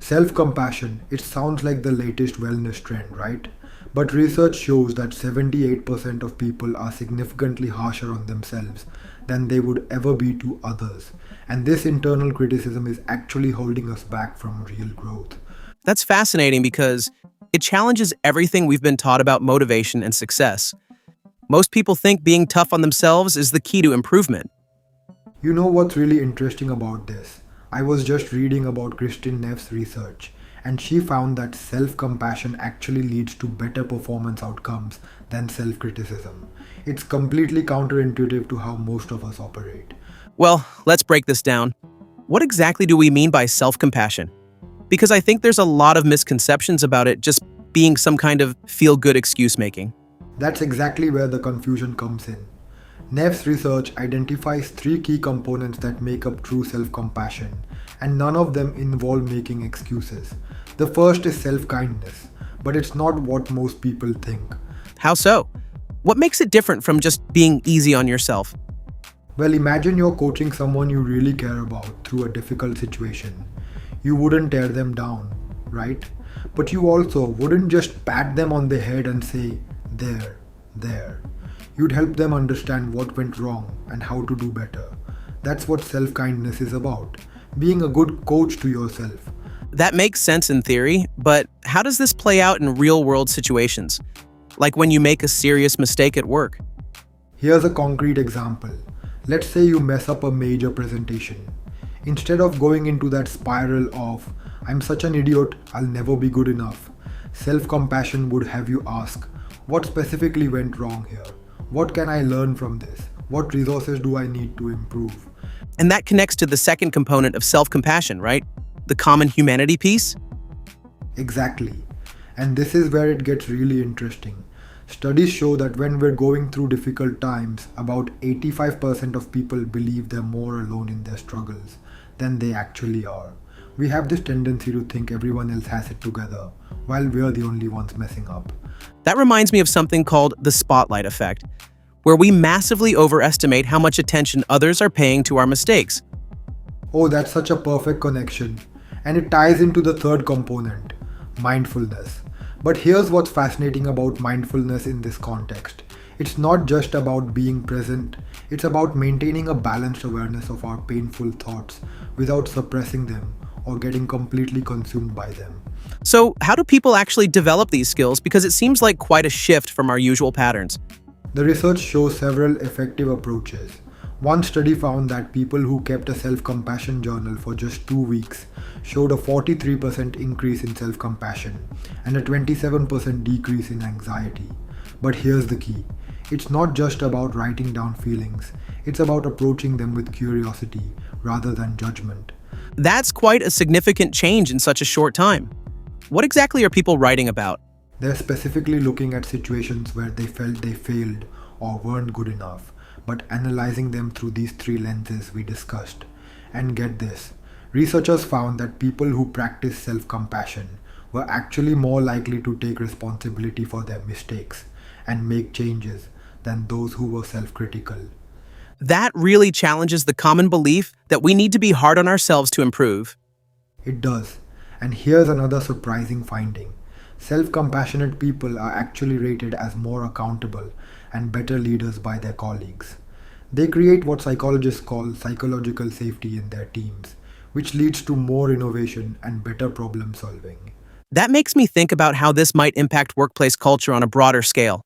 Self compassion, it sounds like the latest wellness trend, right? But research shows that 78% of people are significantly harsher on themselves than they would ever be to others. And this internal criticism is actually holding us back from real growth. That's fascinating because it challenges everything we've been taught about motivation and success. Most people think being tough on themselves is the key to improvement. You know what's really interesting about this? I was just reading about Kristin Neff's research, and she found that self compassion actually leads to better performance outcomes than self criticism. It's completely counterintuitive to how most of us operate. Well, let's break this down. What exactly do we mean by self-compassion? Because I think there's a lot of misconceptions about it just being some kind of feel-good excuse making. That's exactly where the confusion comes in. Neff's research identifies three key components that make up true self compassion, and none of them involve making excuses. The first is self kindness, but it's not what most people think. How so? What makes it different from just being easy on yourself? Well, imagine you're coaching someone you really care about through a difficult situation. You wouldn't tear them down, right? But you also wouldn't just pat them on the head and say, there, there. You'd help them understand what went wrong and how to do better. That's what self kindness is about, being a good coach to yourself. That makes sense in theory, but how does this play out in real-world situations? Like when you make a serious mistake at work? Here's a concrete example. Let's say you mess up a major presentation. Instead of going into that spiral of, I'm such an idiot, I'll never be good enough, self compassion would have you ask, what specifically went wrong here? What can I learn from this? What resources do I need to improve? And that connects to the second component of self-compassion, right? The common humanity piece? Exactly. And this is where it gets really interesting. Studies show that when we're going through difficult times, about 85% of people believe they're more alone in their struggles than they actually are. We have this tendency to think everyone else has it together, while we're the only ones messing up. That reminds me of something called the spotlight effect, where we massively overestimate how much attention others are paying to our mistakes. Oh, that's such a perfect connection. And it ties into the third component, mindfulness. But here's what's fascinating about mindfulness in this context. It's not just about being present, it's about maintaining a balanced awareness of our painful thoughts without suppressing them or getting completely consumed by them. So, how do people actually develop these skills? Because it seems like quite a shift from our usual patterns. The research shows several effective approaches. One study found that people who kept a self compassion journal for just 2 weeks showed a 43% increase in self compassion and a 27% decrease in anxiety. But here's the key, it's not just about writing down feelings, it's about approaching them with curiosity rather than judgment. That's quite a significant change in such a short time. What exactly are people writing about? They're specifically looking at situations where they felt they failed or weren't good enough, but analyzing them through these three lenses we discussed. And get this, researchers found that people who practice self compassion were actually more likely to take responsibility for their mistakes and make changes than those who were self critical. That really challenges the common belief that we need to be hard on ourselves to improve. It does. And here's another surprising finding. Self compassionate people are actually rated as more accountable and better leaders by their colleagues. They create what psychologists call psychological safety in their teams, which leads to more innovation and better problem solving. That makes me think about how this might impact workplace culture on a broader scale.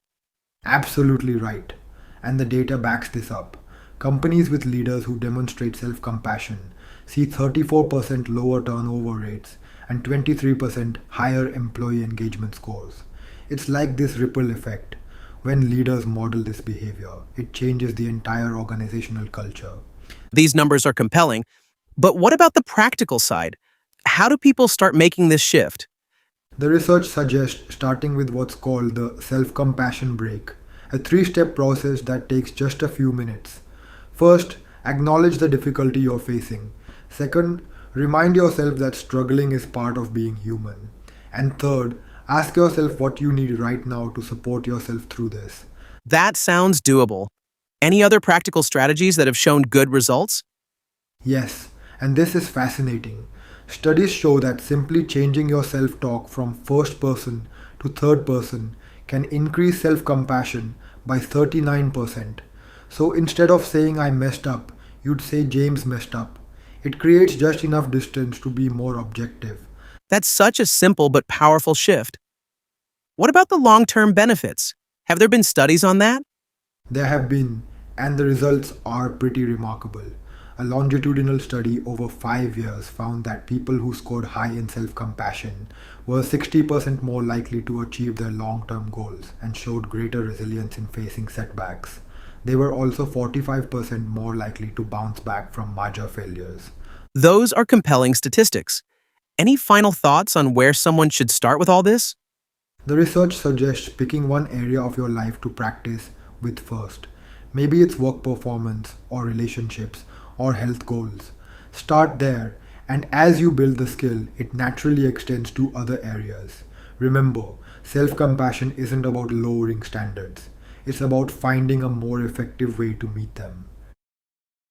Absolutely right. And the data backs this up. Companies with leaders who demonstrate self compassion see 34% lower turnover rates and 23% higher employee engagement scores. It's like this ripple effect. When leaders model this behavior, it changes the entire organizational culture. These numbers are compelling, but what about the practical side? How do people start making this shift? The research suggests starting with what's called the self compassion break, a three-step process that takes just a few minutes. First, acknowledge the difficulty you're facing. Second, remind yourself that struggling is part of being human. And third, ask yourself what you need right now to support yourself through this. That sounds doable. Any other practical strategies that have shown good results? Yes, and this is fascinating. Studies show that simply changing your self talk from first person to third person can increase self compassion by 39%. So instead of saying I messed up, you'd say James messed up. It creates just enough distance to be more objective. That's such a simple but powerful shift. What about the long term benefits? Have there been studies on that? There have been, and the results are pretty remarkable. A longitudinal study over 5 years found that people who scored high in self compassion were 60% more likely to achieve their long term goals and showed greater resilience in facing setbacks. They were also 45% more likely to bounce back from major failures. Those are compelling statistics. Any final thoughts on where someone should start with all this? The research suggests picking one area of your life to practice with first. Maybe it's work performance, or relationships, or health goals. Start there, and as you build the skill, it naturally extends to other areas. Remember, self compassion isn't about lowering standards, it's about finding a more effective way to meet them.